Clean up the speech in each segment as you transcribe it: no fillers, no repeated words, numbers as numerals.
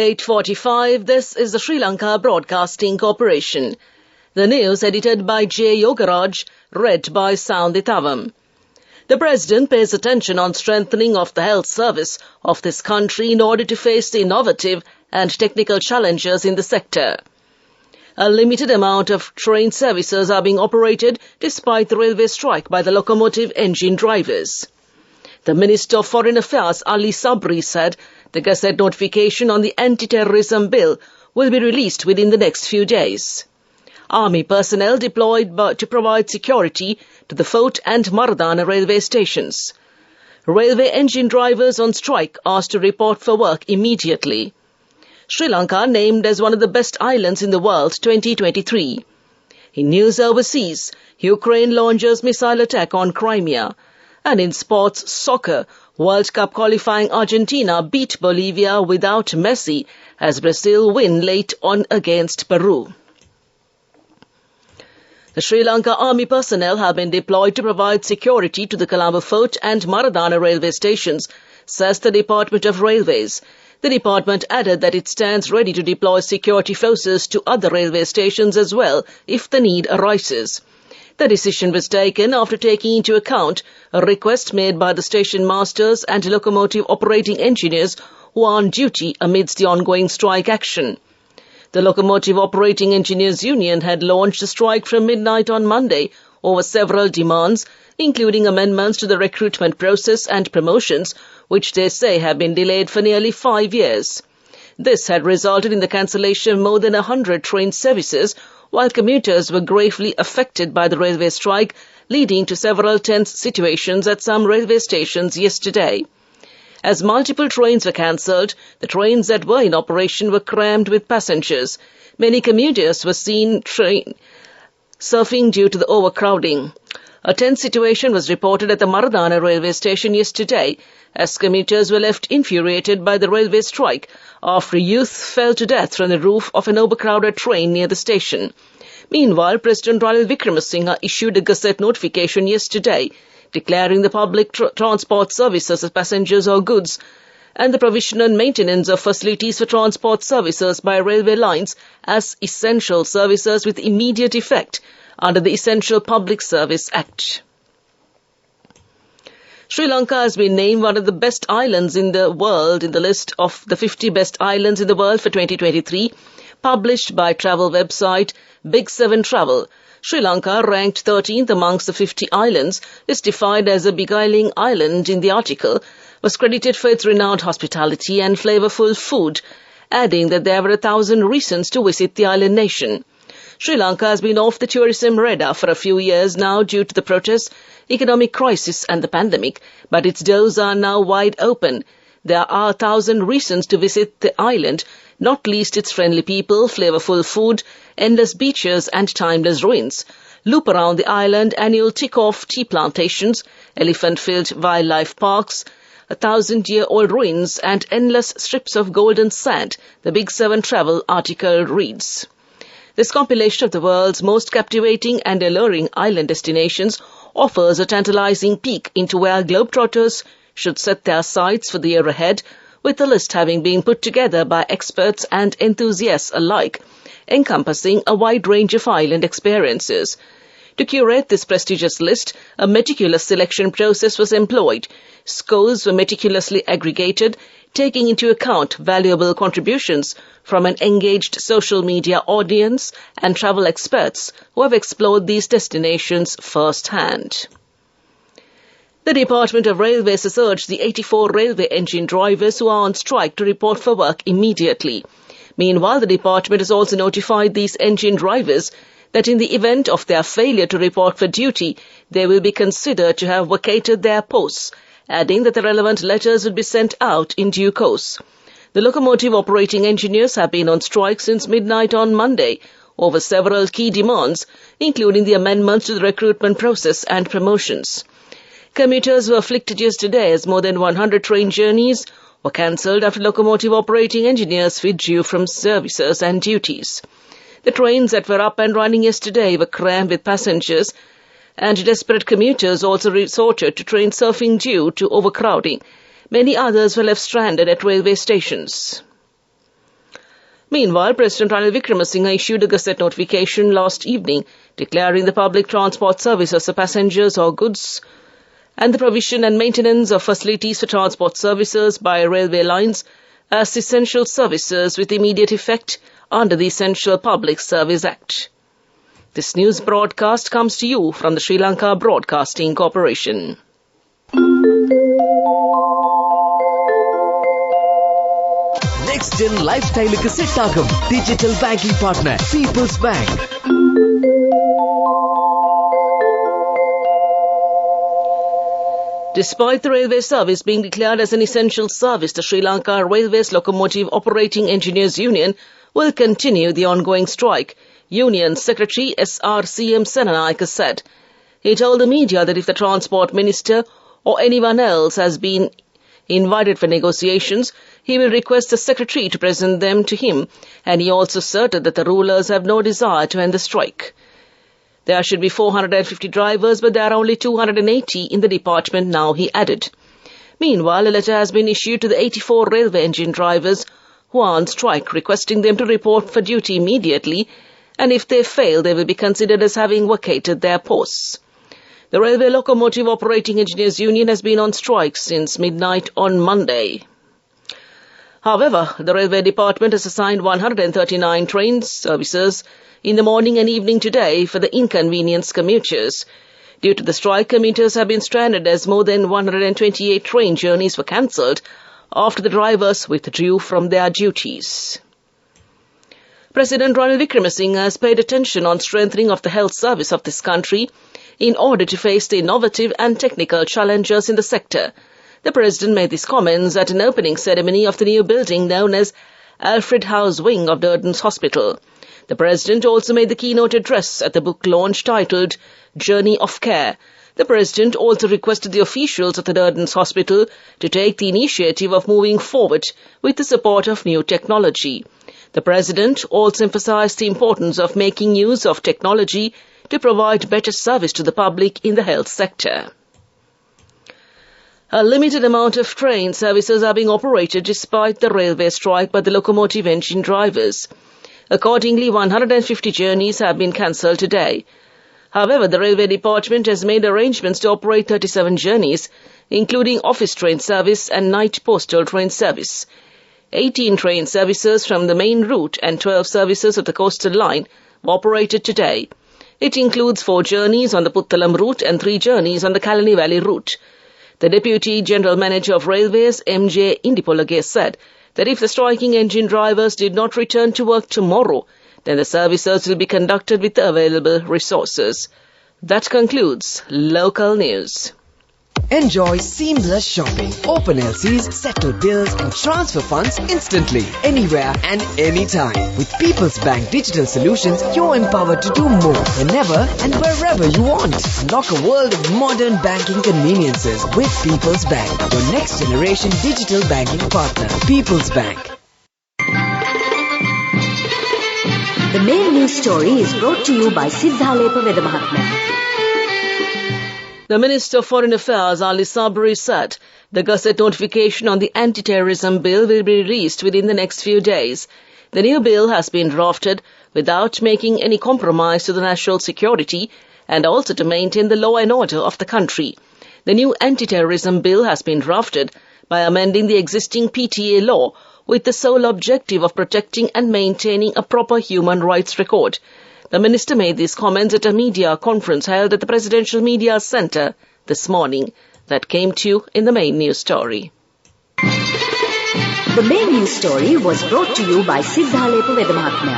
8:45. This is the Sri Lanka Broadcasting Corporation. The news edited by J. Yogaraj, read by Sounditavam. The President pays attention on strengthening of the health service of this country in order to face the innovative and technical challenges in the sector. A limited amount of train services are being operated despite the railway strike by the locomotive engine drivers. The Minister of Foreign Affairs, Ali Sabri, said the Gazette notification on the anti-terrorism bill will be released within the next few days. Army personnel deployed to provide security to the Fort and Maradana railway stations. Railway engine drivers on strike asked to report for work immediately. Sri Lanka named as one of the best islands in the world 2023. In news overseas, Ukraine launches missile attack on Crimea. And in sports soccer, World Cup qualifying Argentina beat Bolivia without Messi as Brazil win late on against Peru. The Sri Lanka Army personnel have been deployed to provide security to the Colombo Fort and Maradana railway stations, says the Department of Railways. The department added that it stands ready to deploy security forces to other railway stations as well if the need arises. The decision was taken after taking into account a request made by the station masters and locomotive operating engineers who are on duty amidst the ongoing strike action. The Locomotive Operating Engineers Union had launched a strike from midnight on Monday over several demands, including amendments to the recruitment process and promotions, which they say have been delayed for nearly 5 years. This had resulted in the cancellation of more than 100 train services, while commuters were gravely affected by the railway strike, leading to several tense situations at some railway stations yesterday. As multiple trains were cancelled, the trains that were in operation were crammed with passengers. Many commuters were seen surfing due to the overcrowding. A tense situation was reported at the Maradana railway station yesterday, as commuters were left infuriated by the railway strike after a youth fell to death from the roof of an overcrowded train near the station. Meanwhile, President Ranil Wickremesinghe issued a Gazette notification yesterday declaring the public transport services as passengers or goods and the provision and maintenance of facilities for transport services by railway lines as essential services with immediate effect under the Essential Public Service Act. Sri Lanka has been named one of the best islands in the world in the list of the 50 best islands in the world for 2023, published by travel website Big 7 Travel. Sri Lanka, ranked 13th amongst the 50 islands, is defined as a beguiling island in the article, was credited for its renowned hospitality and flavorful food, adding that there were 1,000 reasons to visit the island nation. Sri Lanka has been off the tourism radar for a few years now due to the protests, economic crisis and the pandemic, but its doors are now wide open. There are 1,000 reasons to visit the island, not least its friendly people, flavorful food, endless beaches and timeless ruins. Loop around the island and you'll tick off tea plantations, elephant-filled wildlife parks, 1,000-year-old ruins and endless strips of golden sand, the Big 7 Travel article reads. This compilation of the world's most captivating and alluring island destinations offers a tantalizing peek into where globetrotters should set their sights for the year ahead, with the list having been put together by experts and enthusiasts alike, encompassing a wide range of island experiences. To curate this prestigious list, a meticulous selection process was employed. Scores were meticulously aggregated, taking into account valuable contributions from an engaged social media audience and travel experts who have explored these destinations firsthand. The Department of Railways has urged the 84 railway engine drivers who are on strike to report for work immediately. Meanwhile, the department has also notified these engine drivers that in the event of their failure to report for duty, they will be considered to have vacated their posts, adding that the relevant letters will be sent out in due course. The locomotive operating engineers have been on strike since midnight on Monday over several key demands, including the amendments to the recruitment process and promotions. Commuters were afflicted yesterday as more than 100 train journeys were cancelled after locomotive operating engineers withdrew from services and duties. The trains that were up and running yesterday were crammed with passengers, and desperate commuters also resorted to train surfing due to overcrowding. Many others were left stranded at railway stations. Meanwhile, President Ranil Wickremesinghe issued a Gazette notification last evening declaring the public transport services for passengers or goods and the provision and maintenance of facilities for transport services by railway lines as essential services with immediate effect under the Essential Public Service Act. This news broadcast comes to you from the Sri Lanka Broadcasting Corporation. Next Gen Lifestyle set agum digital banking partner People's Bank. Despite the railway service being declared as an essential service, the Sri Lanka Railways Locomotive Operating Engineers Union will continue the ongoing strike, Union Secretary SRCM Senanayake said. He told the media that if the Transport Minister or anyone else has been invited for negotiations, he will request the Secretary to present them to him, and he also asserted that the rulers have no desire to end the strike. There should be 450 drivers, but there are only 280 in the department now, he added. Meanwhile, a letter has been issued to the 84 railway engine drivers who are on strike, requesting them to report for duty immediately, and if they fail, they will be considered as having vacated their posts. The Railway Locomotive Operating Engineers Union has been on strike since midnight on Monday. However, the Railway Department has assigned 139 train services in the morning and evening today for the inconvenience commuters. Due to the strike, commuters have been stranded as more than 128 train journeys were cancelled after the drivers withdrew from their duties. President Ranil Wickremesinghe has paid attention on strengthening of the health service of this country in order to face the innovative and technical challenges in the sector. The President made these comments at an opening ceremony of the new building known as Alfred House Wing of Durden's Hospital. The President also made the keynote address at the book launch titled Journey of Care. The President also requested the officials of the Durden's Hospital to take the initiative of moving forward with the support of new technology. The President also emphasized the importance of making use of technology to provide better service to the public in the health sector. A limited amount of train services are being operated despite the railway strike by the locomotive engine drivers. Accordingly, 150 journeys have been cancelled today. However, the Railway Department has made arrangements to operate 37 journeys, including office train service and night postal train service. 18 train services from the main route and 12 services of the coastal line were operated today. It includes 4 journeys on the Puttalam route and 3 journeys on the Kalani Valley route. The Deputy General Manager of Railways, M.J. Indipolage, said that if the striking engine drivers did not return to work tomorrow, then the services will be conducted with the available resources. That concludes local news. Enjoy seamless shopping. Open LCs, settle bills and transfer funds instantly, anywhere and anytime. With People's Bank Digital Solutions, you're empowered to do more whenever and wherever you want. Unlock a world of modern banking conveniences with People's Bank, your next generation digital banking partner. People's Bank. The main news story is brought to you by Siddhalepa Vedamahatma. The Minister of Foreign Affairs, Ali Sabri, said the Gazette notification on the anti-terrorism bill will be released within the next few days. The new bill has been drafted without making any compromise to the national security and also to maintain the law and order of the country. The new anti-terrorism bill has been drafted by amending the existing PTA law with the sole objective of protecting and maintaining a proper human rights record. The minister made these comments at a media conference held at the Presidential Media Centre this morning. That came to you in the main news story. The main news story was brought to you by Siddhalepa Vedamahatma.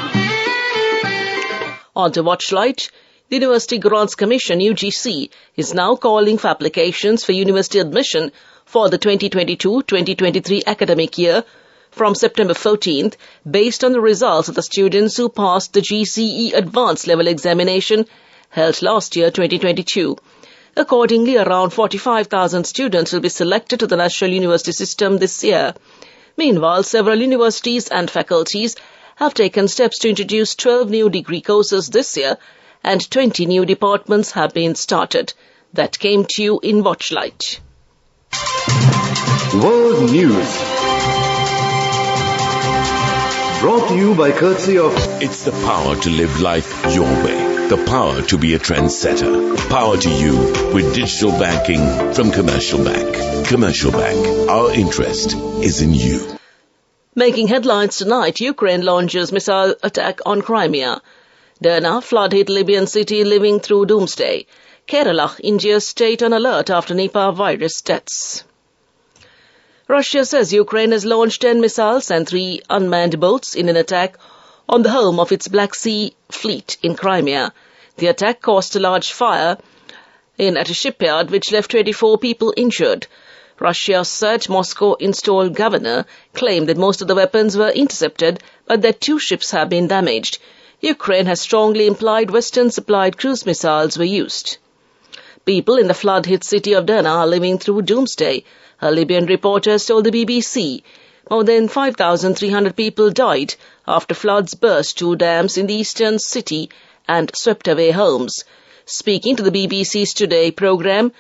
On to Watchlight. The University Grants Commission, UGC, is now calling for applications for university admission for the 2022-2023 academic year from September 14th, based on the results of the students who passed the GCE Advanced Level Examination held last year, 2022. Accordingly, around 45,000 students will be selected to the National University System this year. Meanwhile, several universities and faculties have taken steps to introduce 12 new degree courses this year, and 20 new departments have been started. That came to you in Watchlight. World News Brought to you by courtesy of... It's the power to live life your way. The power to be a trendsetter. Power to you with digital banking from Commercial Bank. Commercial Bank. Our interest is in you. Making headlines tonight, Ukraine launches missile attack on Crimea. Derna, flood-hit Libyan city living through doomsday. Kerala, India's state on alert after Nipah virus deaths. Russia says Ukraine has launched 10 missiles and 3 unmanned boats in an attack on the home of its Black Sea fleet in Crimea. The attack caused a large fire at a shipyard which left 24 people injured. Russia said Moscow installed governor claimed that most of the weapons were intercepted, but that 2 ships have been damaged. Ukraine has strongly implied Western-supplied cruise missiles were used. People in the flood-hit city of Derna are living through doomsday. A Libyan reporter told the BBC more than 5,300 people died after floods burst 2 dams in the eastern city and swept away homes. Speaking to the BBC's Today programme,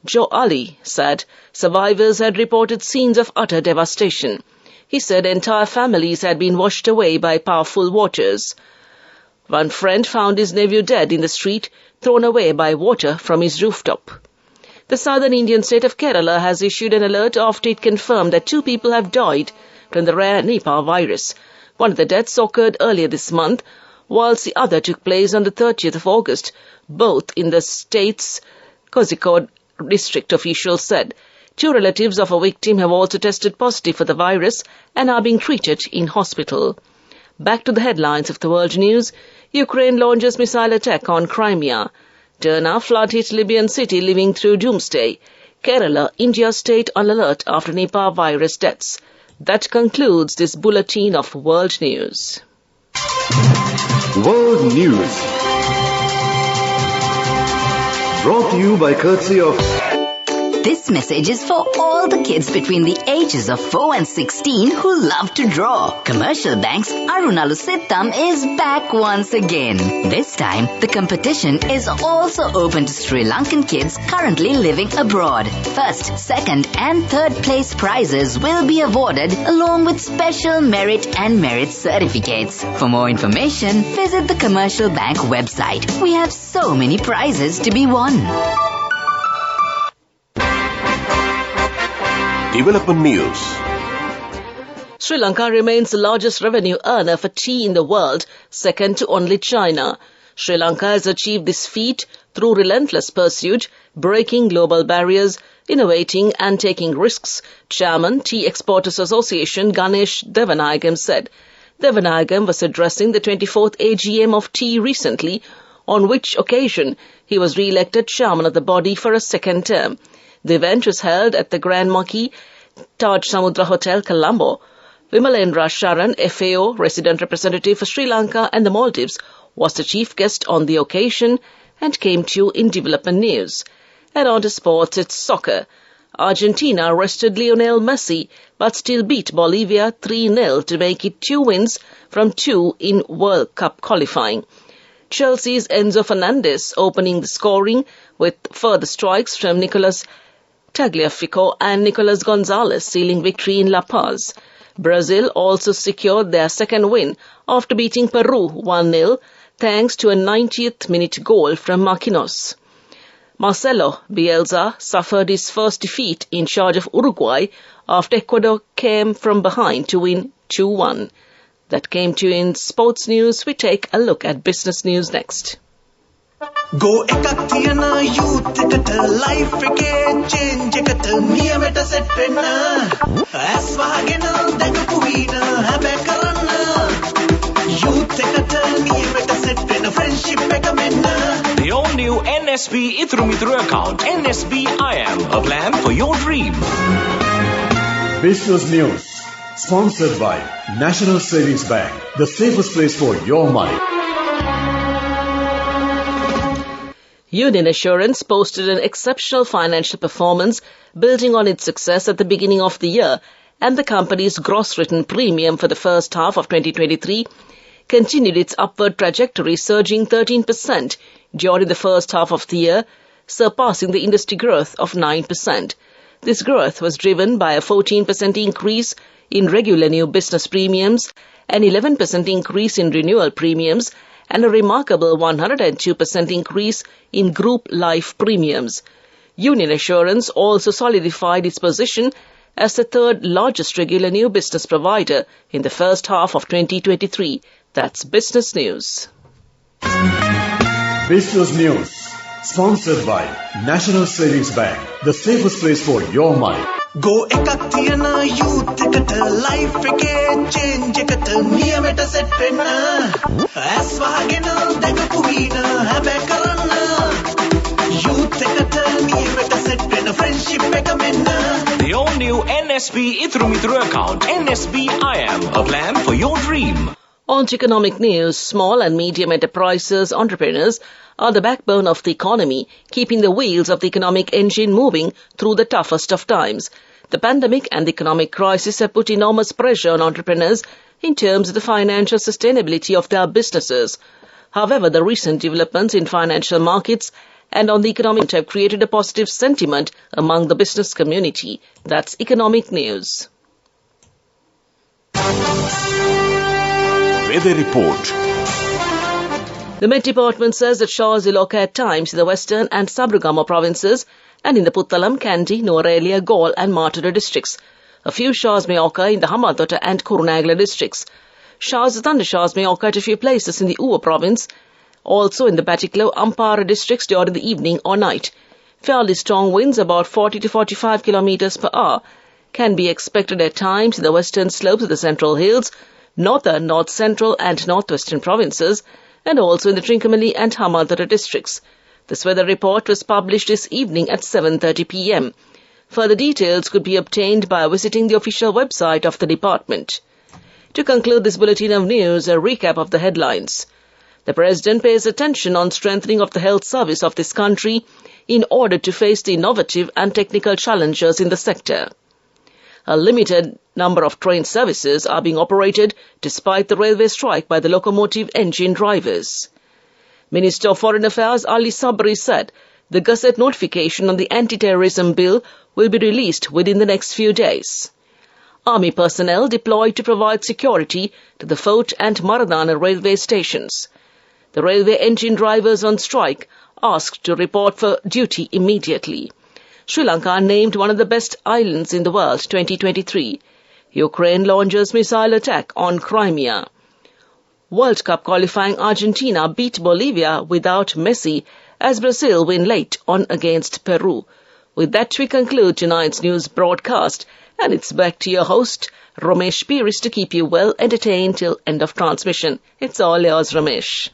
Joe Ali said survivors had reported scenes of utter devastation. He said entire families had been washed away by powerful waters. One friend found his nephew dead in the street, thrown away by water from his rooftop. The southern Indian state of Kerala has issued an alert after it confirmed that 2 people have died from the rare Nipah virus. One of the deaths occurred earlier this month, whilst the other took place on the 30th of August, both in the state's Kozhikode district, officials said. 2 relatives of a victim have also tested positive for the virus and are being treated in hospital. Back to the headlines of the world news. Ukraine launches missile attack on Crimea. Derna, flood-hit Libyan city living through doomsday. Kerala, India's state on alert after Nipah virus deaths. That concludes this bulletin of world news. World News. Brought to you by courtesy of... This message is for all the kids between the ages of 4 and 16 who love to draw. Commercial Bank's Arunalu Sittam is back once again. This time, the competition is also open to Sri Lankan kids currently living abroad. First, second and third place prizes will be awarded along with special merit and merit certificates. For more information, visit the Commercial Bank website. We have so many prizes to be won. Development News. Sri Lanka remains the largest revenue earner for tea in the world, second to only China. Sri Lanka has achieved this feat through relentless pursuit, breaking global barriers, innovating and taking risks, Chairman, Tea Exporters Association Ganesh Devanayagam said. Devanayagam was addressing the 24th AGM of tea recently, on which occasion he was re-elected chairman of the body for a second term. The event was held at the Grand Marquis Taj Samudra Hotel, Colombo. Vimalendra Sharan, FAO, resident representative for Sri Lanka and the Maldives, was the chief guest on the occasion and came to you in development news. And on to sports, it's soccer. Argentina rested Lionel Messi but still beat Bolivia 3-0 to make it 2 wins from 2 in World Cup qualifying. Chelsea's Enzo Fernandez opening the scoring with further strikes from Nicolas Tagliafico and Nicolas Gonzalez sealing victory in La Paz. Brazil also secured their second win after beating Peru 1-0 thanks to a 90th minute goal from Marquinhos. Marcelo Bielsa suffered his first defeat in charge of Uruguay after Ecuador came from behind to win 2-1. That came to you in sports news. We take a look at business news next. Go ekakiyana youth කට life එකේ change එකට නියමෙට set වෙන්න ඇස් වහගෙන දැකපු වීන හැබැයි කරන්න youth එකට නියමෙට set වෙන friendship එක මෙන්න The all new NSB Ithru Mithru account NSB IM, a plan for your dream. Business News. Sponsored by National Savings Bank, the safest place for your money. Union Assurance posted an exceptional financial performance, building on its success at the beginning of the year, and the company's gross written premium for the first half of 2023 continued its upward trajectory, surging 13% during the first half of the year, surpassing the industry growth of 9%. This growth was driven by a 14% increase in regular new business premiums an 11% increase in renewal premiums, and a remarkable 102% increase in group life premiums. Union Assurance also solidified its position as the third largest regular new business provider in the first half of 2023. That's Business News. Business News. Sponsored by National Savings Bank, the safest place for your money. Go එකක් තියන youth එකට life එකේ change එකට නියමෙට set වෙන්න ඇස් වහගෙන දැකපු වීන හැබැයි කරන්න youth එකට නියමෙට set වෙන්න friendship එක මෙන්න The all-new NSB Ithru account, NSB IM, a plan for your dream. On to economic news, small and medium enterprises, entrepreneurs are the backbone of the economy, keeping the wheels of the economic engine moving through the toughest of times. The pandemic and the economic crisis have put enormous pressure on entrepreneurs in terms of the financial sustainability of their businesses. However, the recent developments in financial markets and on the economic have created a positive sentiment among the business community. That's economic news. Weather report. The Met Department says that showers will occur at times in the western and Sabragama provinces and in the Puttalam, Kandy, Nuwara, Galle and Matara districts. A few showers may occur in the Hambantota and Kurunegala districts. Showers and thundershowers may occur at a few places in the Uva province, also in the Batticaloa, Ampara districts during the evening or night. Fairly strong winds, about 40 to 45 kilometers per hour, can be expected at times in the western slopes of the Central Hills, northern, north central and northwestern provinces, and also in the Trincomalee and Hambantota districts. This weather report was published this evening at 7:30 p.m. Further details could be obtained by visiting the official website of the department. To conclude this bulletin of news, a recap of the headlines. The President pays attention on strengthening of the health service of this country in order to face the innovative and technical challenges in the sector. A limited number of train services are being operated despite the railway strike by the locomotive engine drivers. Minister of Foreign Affairs Ali Sabri said the Gazette notification on the anti-terrorism bill will be released within the next few days. Army personnel deployed to provide security to the Fort and Maradana railway stations. The railway engine drivers on strike asked to report for duty immediately. Sri Lanka named one of the best islands in the world 2023. Ukraine launches missile attack on Crimea. World Cup qualifying Argentina beat Bolivia without Messi as Brazil win late on against Peru. With that, we conclude tonight's news broadcast, and it's back to your host, Ramesh Piris, to keep you well entertained till end of transmission. It's all yours, Ramesh.